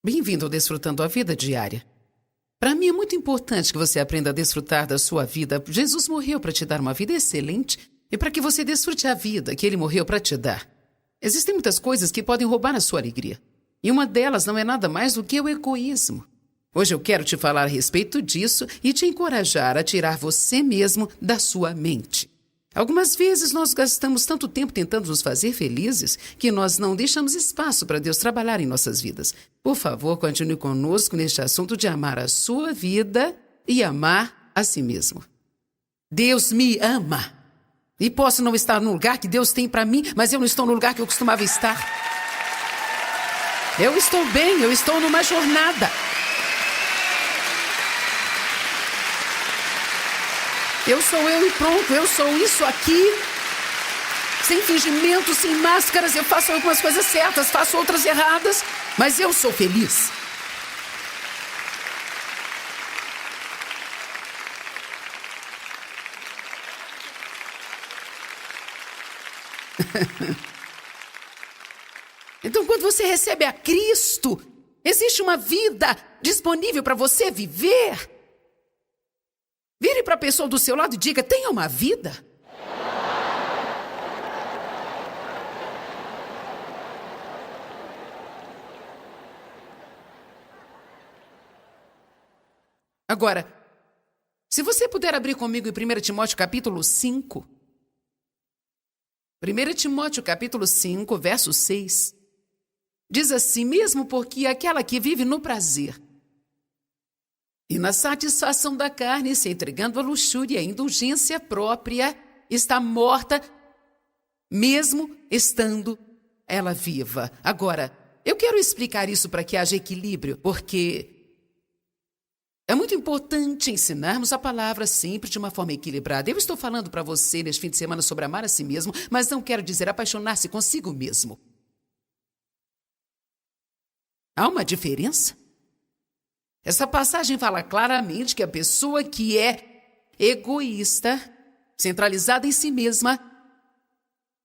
Bem-vindo ao Desfrutando a Vida Diária. Para mim é muito importante que você aprenda a desfrutar da sua vida. Jesus morreu para te dar uma vida excelente e para que você desfrute a vida que Ele morreu para te dar. Existem muitas coisas que podem roubar a sua alegria. E uma delas não é nada mais do que o egoísmo. Hoje eu quero te falar a respeito disso e te encorajar a tirar você mesmo da sua mente. Algumas vezes nós gastamos tanto tempo tentando nos fazer felizes que nós não deixamos espaço para Deus trabalhar em nossas vidas. Por favor, continue conosco neste assunto de amar a sua vida e amar a si mesmo. Deus me ama. E posso não estar no lugar que Deus tem para mim, mas eu não estou no lugar que eu costumava estar. Eu estou bem, eu estou numa jornada. Eu sou eu e pronto, eu sou isso aqui. Sem fingimento, sem máscaras, eu faço algumas coisas certas, faço outras erradas, mas eu sou feliz. Então, quando você recebe a Cristo, existe uma vida disponível para você viver. Vire para a pessoa do seu lado e diga: tenha uma vida. Agora, se você puder abrir comigo em 1 Timóteo capítulo 5. 1 Timóteo capítulo 5, verso 6. Diz assim: mesmo porque aquela que vive no prazer e na satisfação da carne, se entregando à luxúria e à indulgência própria, está morta, mesmo estando ela viva. Agora, eu quero explicar isso para que haja equilíbrio, porque é muito importante ensinarmos a palavra sempre de uma forma equilibrada. Eu estou falando para você neste fim de semana sobre amar a si mesmo, mas não quero dizer apaixonar-se consigo mesmo. Há uma diferença? Essa passagem fala claramente que a pessoa que é egoísta, centralizada em si mesma,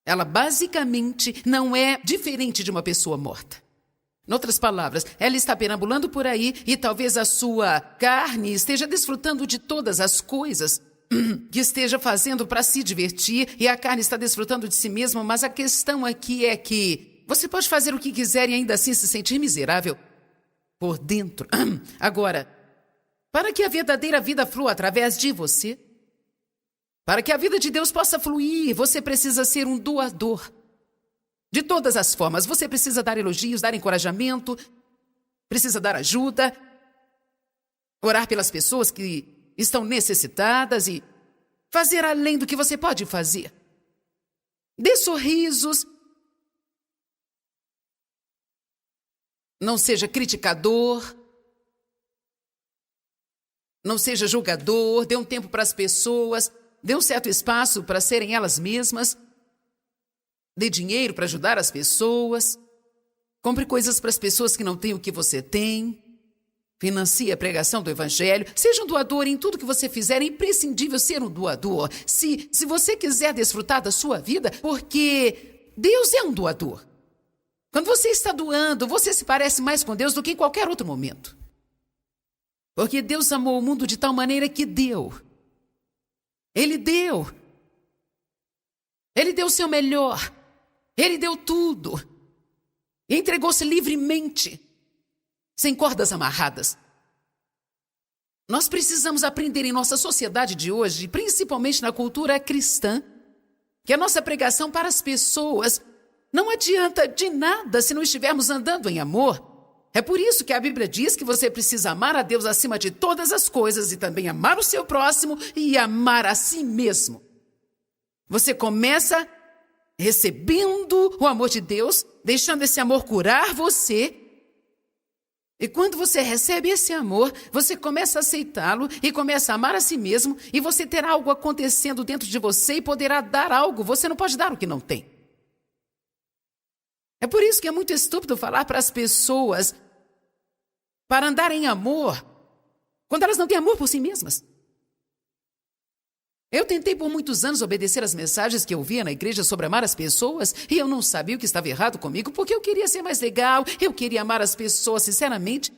ela basicamente não é diferente de uma pessoa morta. Em outras palavras, ela está perambulando por aí e talvez a sua carne esteja desfrutando de todas as coisas que esteja fazendo para se divertir e a carne está desfrutando de si mesma, mas a questão aqui é que você pode fazer o que quiser e ainda assim se sentir miserável por dentro. Agora, para que a verdadeira vida flua através de você, para que a vida de Deus possa fluir, você precisa ser um doador. De todas as formas, você precisa dar elogios, dar encorajamento, precisa dar ajuda, orar pelas pessoas que estão necessitadas e fazer além do que você pode fazer. Dê sorrisos. Não seja criticador, não seja julgador, dê um tempo para as pessoas, dê um certo espaço para serem elas mesmas, dê dinheiro para ajudar as pessoas, compre coisas para as pessoas que não têm o que você tem, financie a pregação do Evangelho, seja um doador em tudo que você fizer, é imprescindível ser um doador. Se você quiser desfrutar da sua vida, porque Deus é um doador. Quando você está doando, você se parece mais com Deus do que em qualquer outro momento. Porque Deus amou o mundo de tal maneira que deu. Ele deu. Ele deu o seu melhor. Ele deu tudo. E entregou-se livremente, sem cordas amarradas. Nós precisamos aprender em nossa sociedade de hoje, principalmente na cultura cristã, que a nossa pregação para as pessoas não adianta de nada se não estivermos andando em amor. É por isso que a Bíblia diz que você precisa amar a Deus acima de todas as coisas e também amar o seu próximo e amar a si mesmo. Você começa recebendo o amor de Deus, deixando esse amor curar você. E quando você recebe esse amor, você começa a aceitá-lo e começa a amar a si mesmo e você terá algo acontecendo dentro de você e poderá dar algo. Você não pode dar o que não tem. É por isso que é muito estúpido falar para as pessoas para andar em amor, quando elas não têm amor por si mesmas. Eu tentei por muitos anos obedecer às mensagens que eu via na igreja sobre amar as pessoas e eu não sabia o que estava errado comigo porque eu queria ser mais legal, eu queria amar as pessoas sinceramente.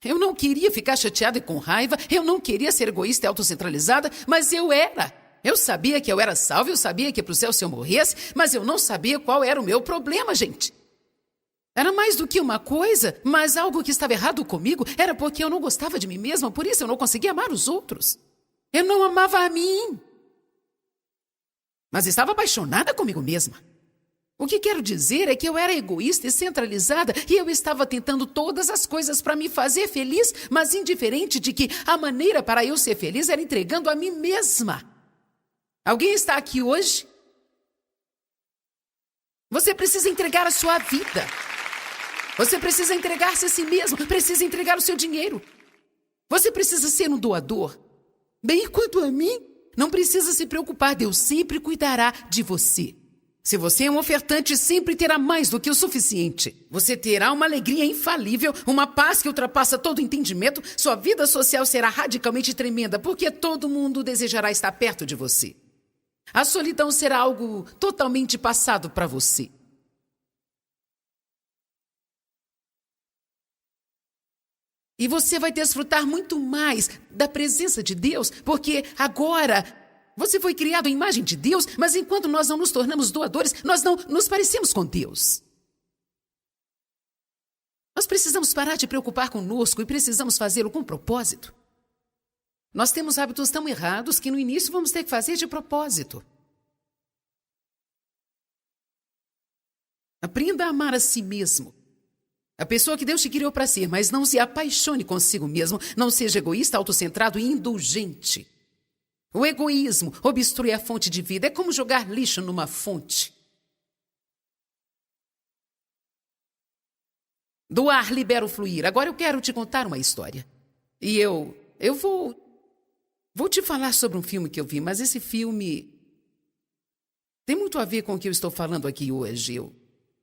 Eu não queria ficar chateada e com raiva, eu não queria ser egoísta e autocentralizada, mas eu era. Eu sabia que eu era salva, eu sabia que ia para o céu se eu morresse, mas eu não sabia qual era o meu problema, gente. Era mais do que uma coisa, mas algo que estava errado comigo era porque eu não gostava de mim mesma, por isso eu não conseguia amar os outros. Eu não amava a mim, mas estava apaixonada comigo mesma. O que quero dizer é que eu era egoísta e centralizada e eu estava tentando todas as coisas para me fazer feliz, mas indiferente de que a maneira para eu ser feliz era entregando a mim mesma. Alguém está aqui hoje? Você precisa entregar a sua vida. Você precisa entregar-se a si mesmo, precisa entregar o seu dinheiro. Você precisa ser um doador. Bem, quanto a mim, não precisa se preocupar, Deus sempre cuidará de você. Se você é um ofertante, sempre terá mais do que o suficiente. Você terá uma alegria infalível, uma paz que ultrapassa todo entendimento. Sua vida social será radicalmente tremenda, porque todo mundo desejará estar perto de você. A solidão será algo totalmente passado para você. E você vai desfrutar muito mais da presença de Deus, porque agora você foi criado à imagem de Deus, mas enquanto nós não nos tornamos doadores, nós não nos parecemos com Deus. Nós precisamos parar de preocupar conosco e precisamos fazê-lo com propósito. Nós temos hábitos tão errados que no início vamos ter que fazer de propósito. Aprenda a amar a si mesmo. A pessoa que Deus te criou para ser, mas não se apaixone consigo mesmo. Não seja egoísta, autocentrado e indulgente. O egoísmo obstrui a fonte de vida. É como jogar lixo numa fonte. Doar libera o fluir. Agora eu quero te contar uma história. E eu vou te falar sobre um filme que eu vi, mas esse filme tem muito a ver com o que eu estou falando aqui hoje.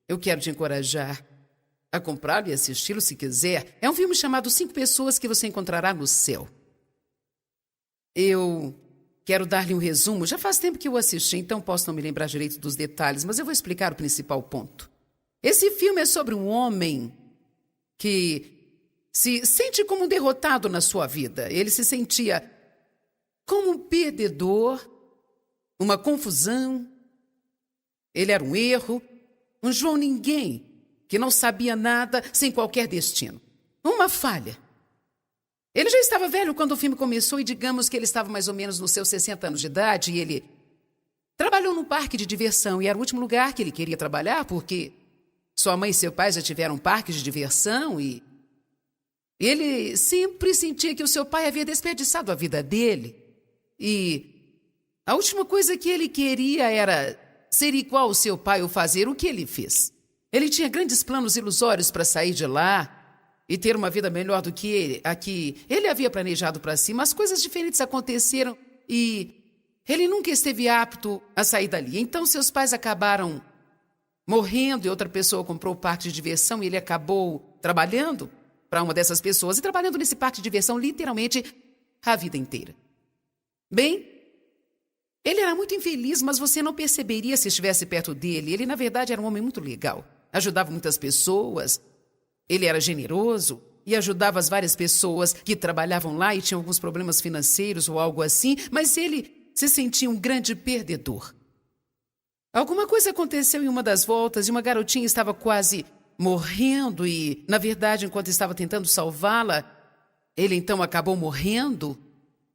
Eu quero te encorajar a comprá-lo e assisti-lo se quiser. É um filme chamado 5 Pessoas que você encontrará no céu. Eu quero dar-lhe um resumo. Já faz tempo que eu assisti, então posso não me lembrar direito dos detalhes, mas eu vou explicar o principal ponto. Esse filme é sobre um homem que se sente como um derrotado na sua vida. Ele se sentia como um perdedor, uma confusão. Ele era um erro, um João Ninguém, que não sabia nada, sem qualquer destino. Uma falha. Ele já estava velho quando o filme começou e digamos que ele estava mais ou menos nos seus 60 anos de idade e ele trabalhou num parque de diversão e era o último lugar que ele queria trabalhar porque sua mãe e seu pai já tiveram parques de diversão e ele sempre sentia que o seu pai havia desperdiçado a vida dele. E a última coisa que ele queria era ser igual ao seu pai ou fazer o que ele fez. Ele tinha grandes planos ilusórios para sair de lá e ter uma vida melhor do que a que ele havia planejado para si, mas coisas diferentes aconteceram e ele nunca esteve apto a sair dali. Então seus pais acabaram morrendo e outra pessoa comprou o parque de diversão e ele acabou trabalhando para uma dessas pessoas e trabalhando nesse parque de diversão literalmente a vida inteira. Bem, ele era muito infeliz, mas você não perceberia se estivesse perto dele. Ele, na verdade, era um homem muito legal. Ajudava muitas pessoas, ele era generoso e ajudava as várias pessoas que trabalhavam lá e tinham alguns problemas financeiros ou algo assim, mas ele se sentia um grande perdedor. Alguma coisa aconteceu em uma das voltas e uma garotinha estava quase morrendo e, na verdade, enquanto estava tentando salvá-la, ele então acabou morrendo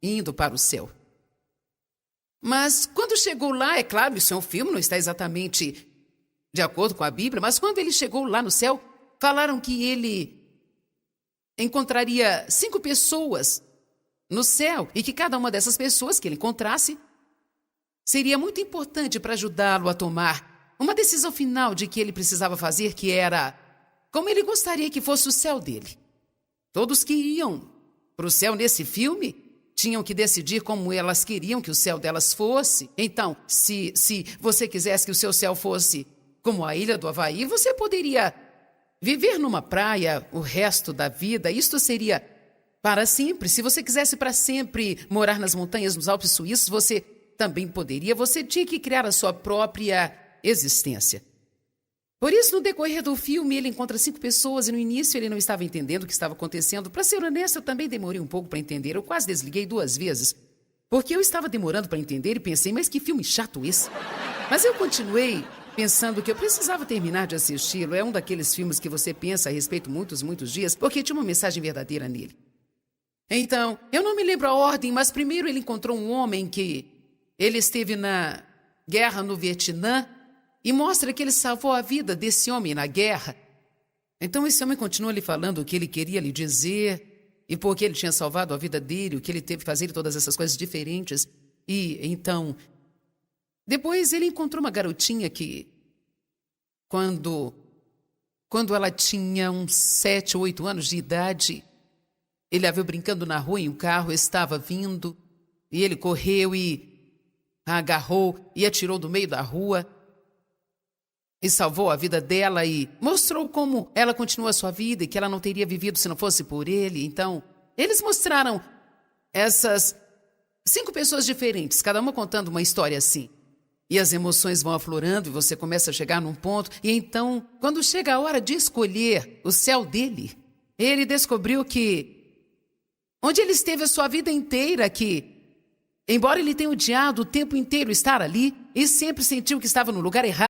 e indo para o céu. Mas quando chegou lá, é claro, isso é um filme, não está exatamente de acordo com a Bíblia, mas quando ele chegou lá no céu, falaram que ele encontraria 5 pessoas no céu e que cada uma dessas pessoas que ele encontrasse seria muito importante para ajudá-lo a tomar uma decisão final de que ele precisava fazer, que era como ele gostaria que fosse o céu dele. Todos que iam para o céu nesse filme tinham que decidir como elas queriam que o céu delas fosse. Então, se você quisesse que o seu céu fosse como a ilha do Havaí, você poderia viver numa praia o resto da vida. Isto seria para sempre. Se você quisesse para sempre morar nas montanhas, nos Alpes suíços, você também poderia, você tinha que criar a sua própria existência. Por isso, no decorrer do filme, ele encontra 5 pessoas e no início ele não estava entendendo o que estava acontecendo. Para ser honesto, eu também demorei um pouco para entender. Eu quase desliguei 2 vezes, porque eu estava demorando para entender e pensei, mas que filme chato esse. Mas eu continuei pensando que eu precisava terminar de assisti-lo. É um daqueles filmes que você pensa a respeito muitos dias, porque tinha uma mensagem verdadeira nele. Então, eu não me lembro a ordem, mas primeiro ele encontrou um homem que ele esteve na guerra no Vietnã e mostra que ele salvou a vida desse homem na guerra. Então esse homem continua lhe falando o que ele queria lhe dizer e por que ele tinha salvado a vida dele, o que ele teve que fazer, todas essas coisas diferentes. E então, depois ele encontrou uma garotinha que, quando ela tinha uns 7 ou 8 anos de idade, ele a viu brincando na rua e um carro estava vindo e ele correu e a agarrou e atirou do meio da rua e salvou a vida dela e mostrou como ela continua a sua vida e que ela não teria vivido se não fosse por ele. Então, eles mostraram essas 5 pessoas diferentes, cada uma contando uma história assim. E as emoções vão aflorando e você começa a chegar num ponto. E então, quando chega a hora de escolher o céu dele, ele descobriu que, onde ele esteve a sua vida inteira, que, embora ele tenha odiado o tempo inteiro estar ali, e sempre sentiu que estava no lugar errado,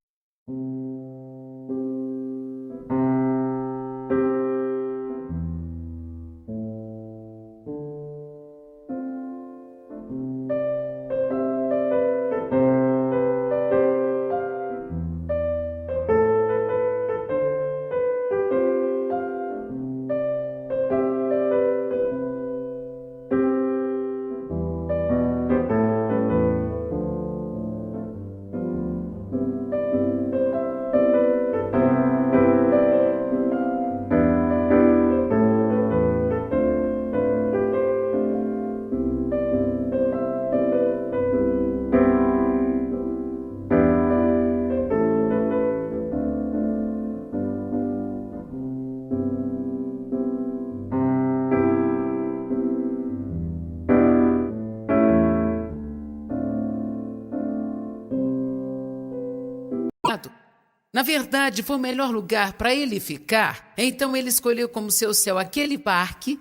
na verdade, foi o melhor lugar para ele ficar. Então ele escolheu como seu céu aquele parque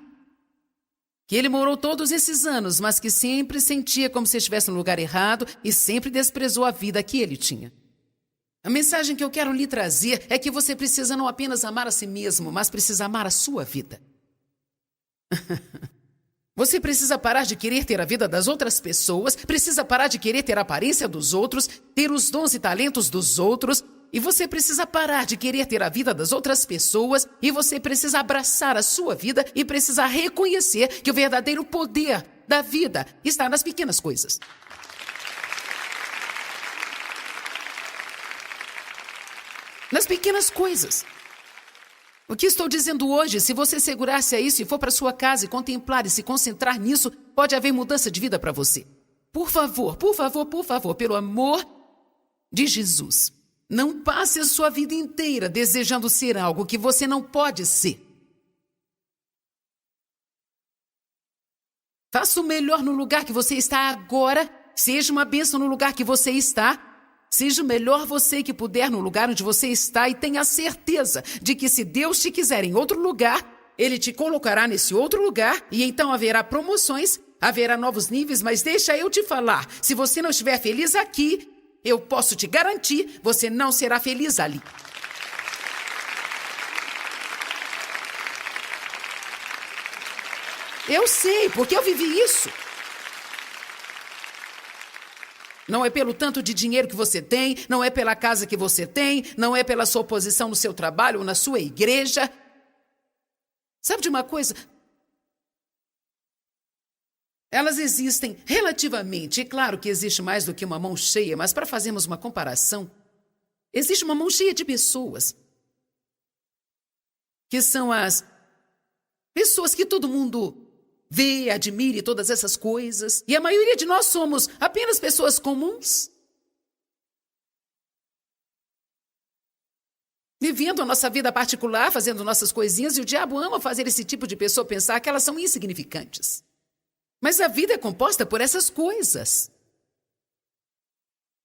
que ele morou todos esses anos, mas que sempre sentia como se estivesse no lugar errado e sempre desprezou a vida que ele tinha. A mensagem que eu quero lhe trazer é que você precisa não apenas amar a si mesmo, mas precisa amar a sua vida. Você precisa parar de querer ter a vida das outras pessoas, precisa parar de querer ter a aparência dos outros, ter os dons e talentos dos outros, e você precisa parar de querer ter a vida das outras pessoas, e você precisa abraçar a sua vida e precisa reconhecer que o verdadeiro poder da vida está nas pequenas coisas. Nas pequenas coisas. O que estou dizendo hoje, se você segurar-se a isso e for para sua casa e contemplar e se concentrar nisso, pode haver mudança de vida para você. Por favor, pelo amor de Jesus, não passe a sua vida inteira desejando ser algo que você não pode ser. Faça o melhor no lugar que você está agora, seja uma bênção no lugar que você está. Seja o melhor você que puder no lugar onde você está e tenha certeza de que se Deus te quiser em outro lugar, Ele te colocará nesse outro lugar e então haverá promoções, haverá novos níveis, mas deixa eu te falar, se você não estiver feliz aqui, eu posso te garantir, você não será feliz ali. Eu sei, porque eu vivi isso. Não é pelo tanto de dinheiro que você tem, não é pela casa que você tem, não é pela sua posição no seu trabalho ou na sua igreja. Sabe de uma coisa? Elas existem relativamente, e claro que existe mais do que uma mão cheia, mas para fazermos uma comparação, existe uma mão cheia de pessoas, que são as pessoas que todo mundo vê, admire todas essas coisas. E a maioria de nós somos apenas pessoas comuns, vivendo a nossa vida particular, fazendo nossas coisinhas, e o diabo ama fazer esse tipo de pessoa pensar que elas são insignificantes. Mas a vida é composta por essas coisas.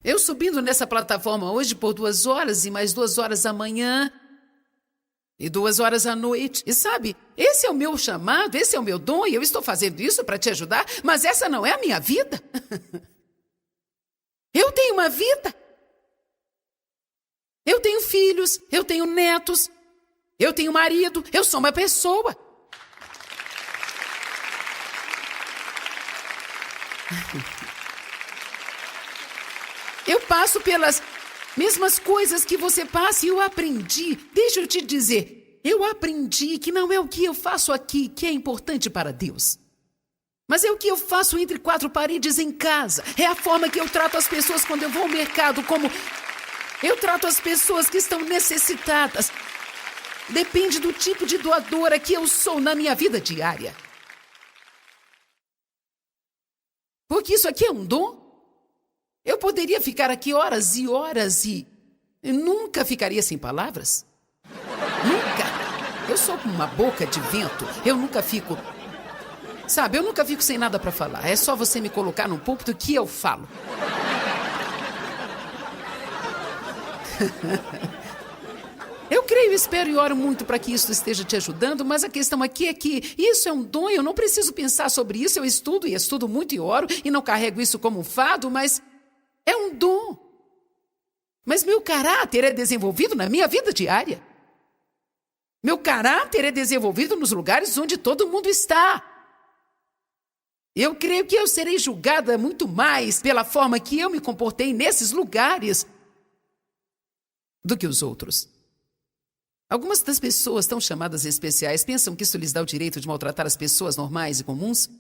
Eu subindo nessa plataforma hoje por 2 horas e mais 2 horas amanhã e 2 horas à noite. E sabe, esse é o meu chamado, esse é o meu dom e eu estou fazendo isso para te ajudar, mas essa não é a minha vida. Eu tenho uma vida. Eu tenho filhos, eu tenho netos, eu tenho marido, eu sou uma pessoa. Eu passo pelas mesmas coisas que você passa e eu aprendi. Deixa eu te dizer, eu aprendi que não é o que eu faço aqui que é importante para Deus. Mas é o que eu faço entre 4 paredes em casa. É a forma que eu trato as pessoas quando eu vou ao mercado, como eu trato as pessoas que estão necessitadas. Depende do tipo de doadora que eu sou na minha vida diária. Porque isso aqui é um dom. Eu poderia ficar aqui horas e horas e nunca ficaria sem palavras. Nunca. Eu sou como uma boca de vento. Eu nunca fico... Sabe, eu nunca fico sem nada para falar. É só você me colocar num púlpito que eu falo. Eu creio, espero e oro muito para que isso esteja te ajudando, mas a questão aqui é que isso é um dom e eu não preciso pensar sobre isso. Eu estudo e estudo muito e oro e não carrego isso como um fado, mas é um dom. Mas meu caráter é desenvolvido na minha vida diária. Meu caráter é desenvolvido nos lugares onde todo mundo está. Eu creio que eu serei julgada muito mais pela forma que eu me comportei nesses lugares do que os outros. Algumas das pessoas tão chamadas especiais pensam que isso lhes dá o direito de maltratar as pessoas normais e comuns.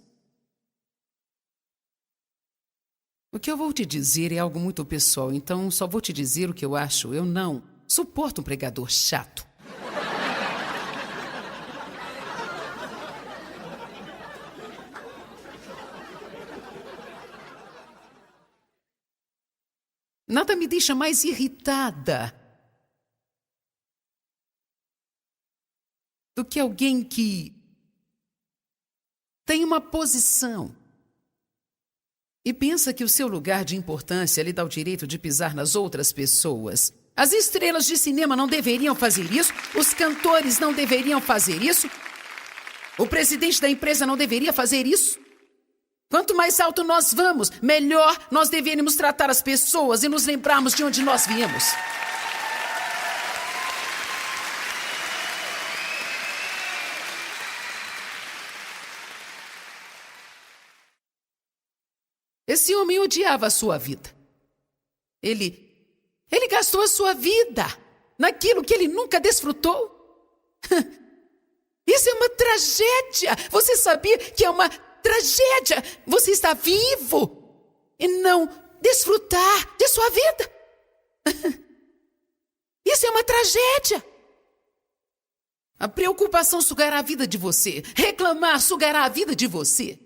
O que eu vou te dizer é algo muito pessoal, então só vou te dizer o que eu acho. Eu não suporto um pregador chato. Nada me deixa mais irritada do que alguém que tem uma posição e pensa que o seu lugar de importância lhe dá o direito de pisar nas outras pessoas. As estrelas de cinema não deveriam fazer isso, os cantores não deveriam fazer isso, o presidente da empresa não deveria fazer isso. Quanto mais alto nós vamos, melhor nós deveríamos tratar as pessoas e nos lembrarmos de onde nós viemos. Esse homem odiava a sua vida. Ele gastou a sua vida naquilo que ele nunca desfrutou. Isso é uma tragédia. Você sabia que é uma tragédia você está vivo e não desfrutar de sua vida? Isso é uma tragédia. A preocupação sugará a vida de você. Reclamar sugará a vida de você.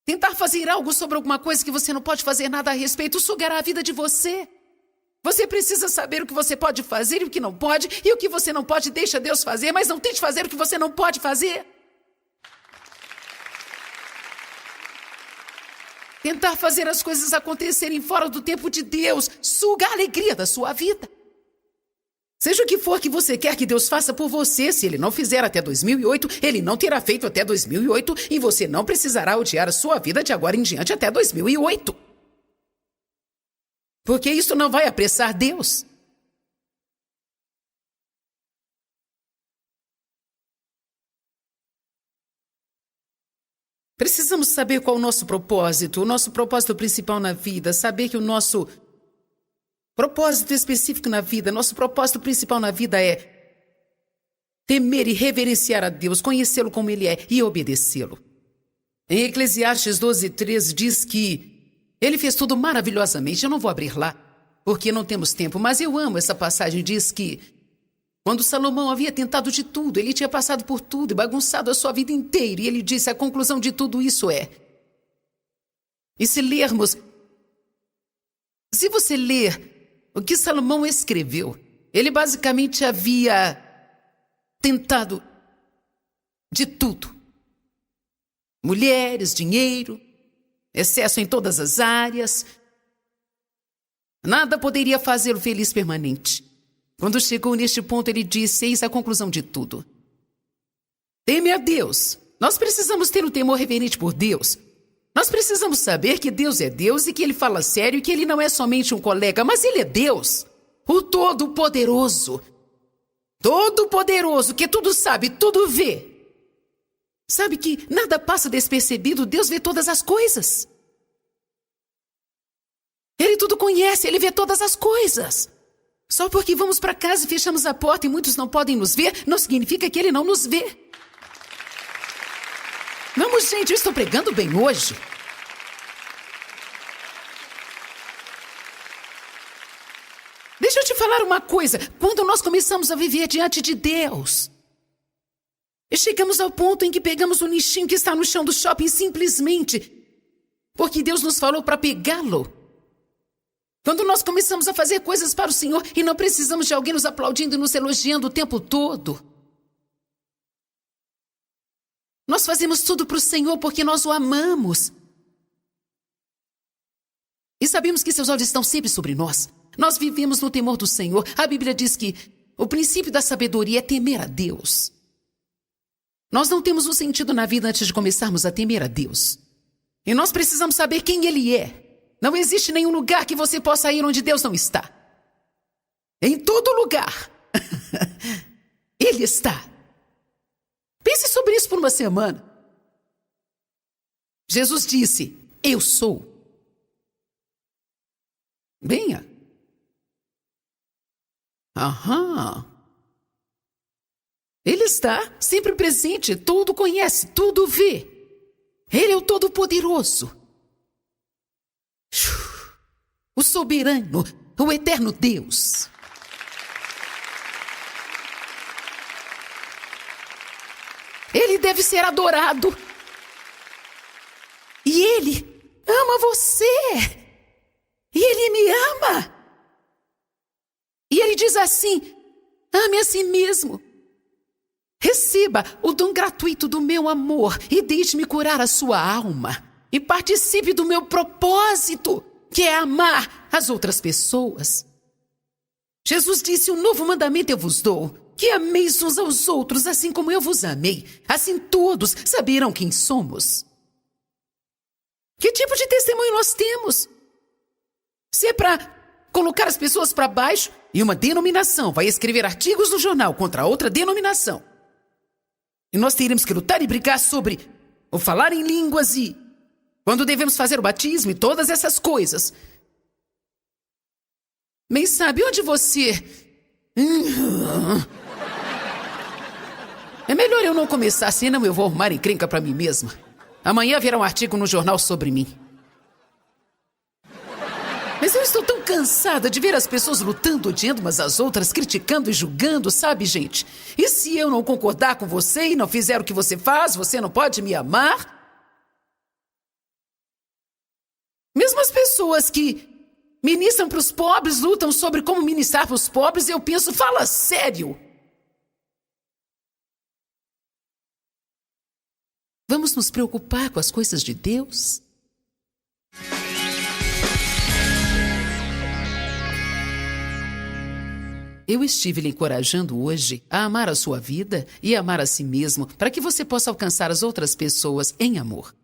Tentar fazer algo sobre alguma coisa que você não pode fazer nada a respeito sugará a vida de você. Você precisa saber o que você pode fazer e o que não pode, e o que você não pode deixa Deus fazer, mas não tente fazer o que você não pode fazer. Tentar fazer as coisas acontecerem fora do tempo de Deus suga a alegria da sua vida. Seja o que for que você quer que Deus faça por você, se Ele não fizer até 2008, Ele não terá feito até 2008 e você não precisará odiar a sua vida de agora em diante até 2008. Porque isso não vai apressar Deus. Precisamos saber qual é o nosso propósito principal na vida, saber que o nosso propósito específico na vida, nosso propósito principal na vida é temer e reverenciar a Deus, conhecê-lo como Ele é e obedecê-lo. Em Eclesiastes 12:13 diz que Ele fez tudo maravilhosamente. Eu não vou abrir lá, porque não temos tempo, mas eu amo essa passagem. Diz que quando Salomão havia tentado de tudo, ele tinha passado por tudo e bagunçado a sua vida inteira, e ele disse, a conclusão de tudo isso é... E se você ler o que Salomão escreveu, ele basicamente havia tentado de tudo. Mulheres, dinheiro, excesso em todas as áreas, Nada poderia fazê-lo feliz permanente. Quando chegou neste ponto, ele disse: eis a conclusão de tudo. Teme a Deus. Nós precisamos ter um temor reverente por Deus. Nós precisamos saber que Deus é Deus e que Ele fala sério e que Ele não é somente um colega, mas Ele é Deus, o Todo-Poderoso. Todo-Poderoso, que tudo sabe, tudo vê. Sabe que nada passa despercebido, Deus vê todas as coisas. Ele tudo conhece, Ele vê todas as coisas. Só porque vamos para casa e fechamos a porta e muitos não podem nos ver, não significa que Ele não nos vê. Vamos, gente, eu estou pregando bem hoje. Deixa eu te falar uma coisa. Quando nós começamos a viver diante de Deus, e chegamos ao ponto em que pegamos o lixinho que está no chão do shopping simplesmente porque Deus nos falou para pegá-lo. Quando nós começamos a fazer coisas para o Senhor e não precisamos de alguém nos aplaudindo e nos elogiando o tempo todo. Nós fazemos tudo para o Senhor porque nós o amamos. E sabemos que seus olhos estão sempre sobre nós. Nós vivemos no temor do Senhor. A Bíblia diz que o princípio da sabedoria é temer a Deus. Nós não temos um sentido na vida antes de começarmos a temer a Deus. E nós precisamos saber quem Ele é. Não existe nenhum lugar que você possa ir onde Deus não está. Em todo lugar. Ele está. Pense sobre isso por uma semana. Jesus disse: eu sou. Venha. Aham. Ele está sempre presente, tudo conhece, tudo vê. Ele é o Todo-Poderoso. O soberano, o eterno Deus. Ele deve ser adorado. E Ele ama você. E Ele me ama. E Ele diz assim: ame a si mesmo. Receba o dom gratuito do meu amor e deixe-me curar a sua alma. E participe do meu propósito, que é amar as outras pessoas. Jesus disse: um novo mandamento eu vos dou, que ameis uns aos outros, assim como eu vos amei. Assim todos saberão quem somos. Que tipo de testemunho nós temos? Se é para colocar as pessoas para baixo e uma denominação vai escrever artigos no jornal contra outra denominação, e nós teremos que lutar e brigar sobre o falar em línguas e quando devemos fazer o batismo e todas essas coisas. Mas sabe onde você... É melhor eu não começar, senão eu vou arrumar encrenca para mim mesma. Amanhã virá um artigo no jornal sobre mim. Mas eu estou tão cansada de ver as pessoas lutando, odiando umas às outras, criticando e julgando, sabe, gente? E se eu não concordar com você e não fizer o que você faz, você não pode me amar? Mesmo as pessoas que ministram para os pobres, lutam sobre como ministrar para os pobres, eu penso, fala sério. Vamos nos preocupar com as coisas de Deus? Eu estive lhe encorajando hoje a amar a sua vida e amar a si mesmo para que você possa alcançar as outras pessoas em amor.